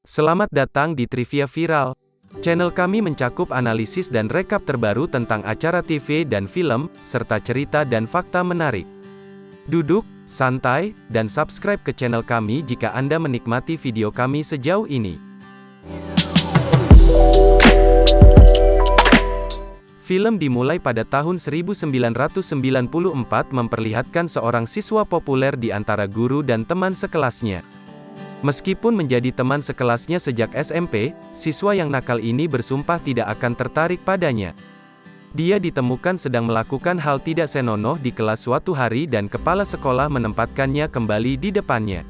Selamat datang di Trivia Viral. Channel kami mencakup analisis dan rekap terbaru tentang acara TV dan film, serta cerita dan fakta menarik. Duduk, santai, dan subscribe ke channel kami jika Anda menikmati video kami sejauh ini. Film dimulai pada tahun 1994 memperlihatkan seorang siswa populer di antara guru dan teman sekelasnya. Meskipun menjadi teman sekelasnya sejak SMP, siswa yang nakal ini bersumpah tidak akan tertarik padanya. Dia ditemukan sedang melakukan hal tidak senonoh di kelas suatu hari dan kepala sekolah menempatkannya kembali di depannya.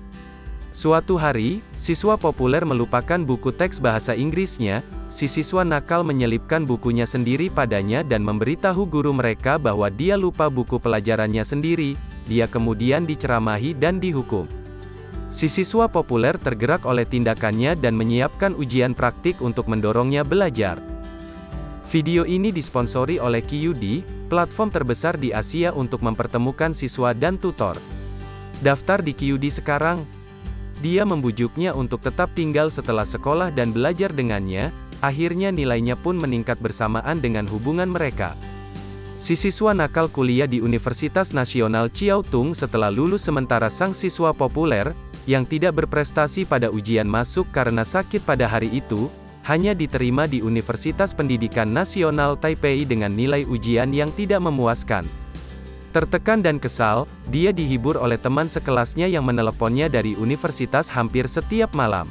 Suatu hari, siswa populer melupakan buku teks bahasa Inggrisnya. Si siswa nakal menyelipkan bukunya sendiri padanya dan memberitahu guru mereka bahwa dia lupa buku pelajarannya sendiri. Dia kemudian diceramahi dan dihukum. Si siswa populer tergerak oleh tindakannya dan menyiapkan ujian praktik untuk mendorongnya belajar. Video ini disponsori oleh QD, platform terbesar di Asia untuk mempertemukan siswa dan tutor. Daftar di QD sekarang. Dia membujuknya untuk tetap tinggal setelah sekolah dan belajar dengannya, akhirnya nilainya pun meningkat bersamaan dengan hubungan mereka. Si siswa nakal kuliah di Universitas Nasional Chiao Tung setelah lulus sementara sang siswa populer, yang tidak berprestasi pada ujian masuk karena sakit pada hari itu, hanya diterima di Universitas Pendidikan Nasional Taipei dengan nilai ujian yang tidak memuaskan. Tertekan dan kesal, dia dihibur oleh teman sekelasnya yang meneleponnya dari universitas hampir setiap malam.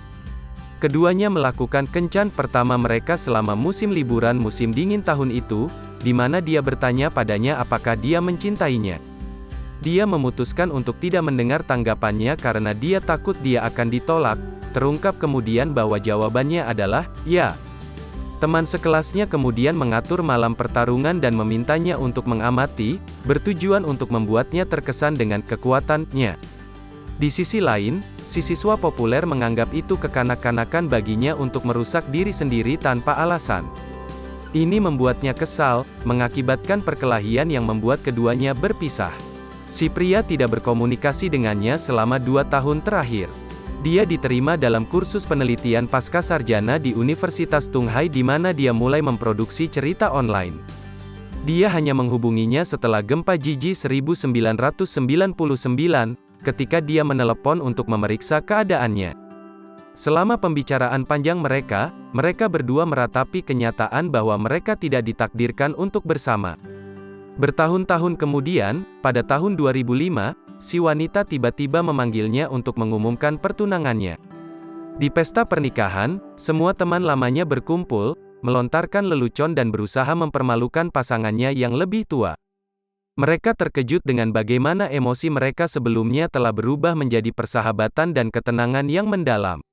Keduanya melakukan kencan pertama mereka selama musim liburan musim dingin tahun itu, di mana dia bertanya padanya apakah dia mencintainya. Dia memutuskan untuk tidak mendengar tanggapannya karena dia takut dia akan ditolak. Terungkap kemudian bahwa jawabannya adalah, ya. Teman sekelasnya kemudian mengatur malam pertarungan dan memintanya untuk mengamati, bertujuan untuk membuatnya terkesan dengan kekuatannya. Di sisi lain, si siswa populer menganggap itu kekanak-kanakan baginya untuk merusak diri sendiri tanpa alasan. Ini membuatnya kesal, mengakibatkan perkelahian yang membuat keduanya berpisah. Si pria tidak berkomunikasi dengannya selama 2 tahun terakhir. Dia diterima dalam kursus penelitian pascasarjana di Universitas Tunghai di mana dia mulai memproduksi cerita online. Dia hanya menghubunginya setelah gempa Jiji 1999, ketika dia menelepon untuk memeriksa keadaannya. Selama pembicaraan panjang mereka berdua meratapi kenyataan bahwa mereka tidak ditakdirkan untuk bersama. Bertahun-tahun kemudian, pada tahun 2005, si wanita tiba-tiba memanggilnya untuk mengumumkan pertunangannya. Di pesta pernikahan, semua teman lamanya berkumpul, melontarkan lelucon dan berusaha mempermalukan pasangannya yang lebih tua. Mereka terkejut dengan bagaimana emosi mereka sebelumnya telah berubah menjadi persahabatan dan ketenangan yang mendalam.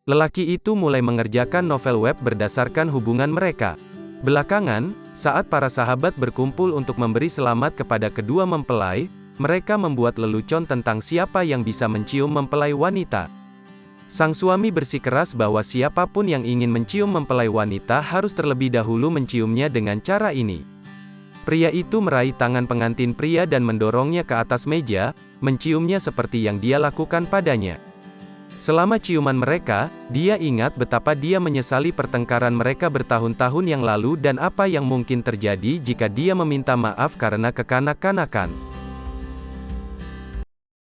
Lelaki itu mulai mengerjakan novel web berdasarkan hubungan mereka. Belakangan, saat para sahabat berkumpul untuk memberi selamat kepada kedua mempelai, mereka membuat lelucon tentang siapa yang bisa mencium mempelai wanita. Sang suami bersikeras bahwa siapapun yang ingin mencium mempelai wanita harus terlebih dahulu menciumnya dengan cara ini. Pria itu meraih tangan pengantin pria dan mendorongnya ke atas meja, menciumnya seperti yang dia lakukan padanya. Selama ciuman mereka, dia ingat betapa dia menyesali pertengkaran mereka bertahun-tahun yang lalu dan apa yang mungkin terjadi jika dia meminta maaf karena kekanak-kanakan.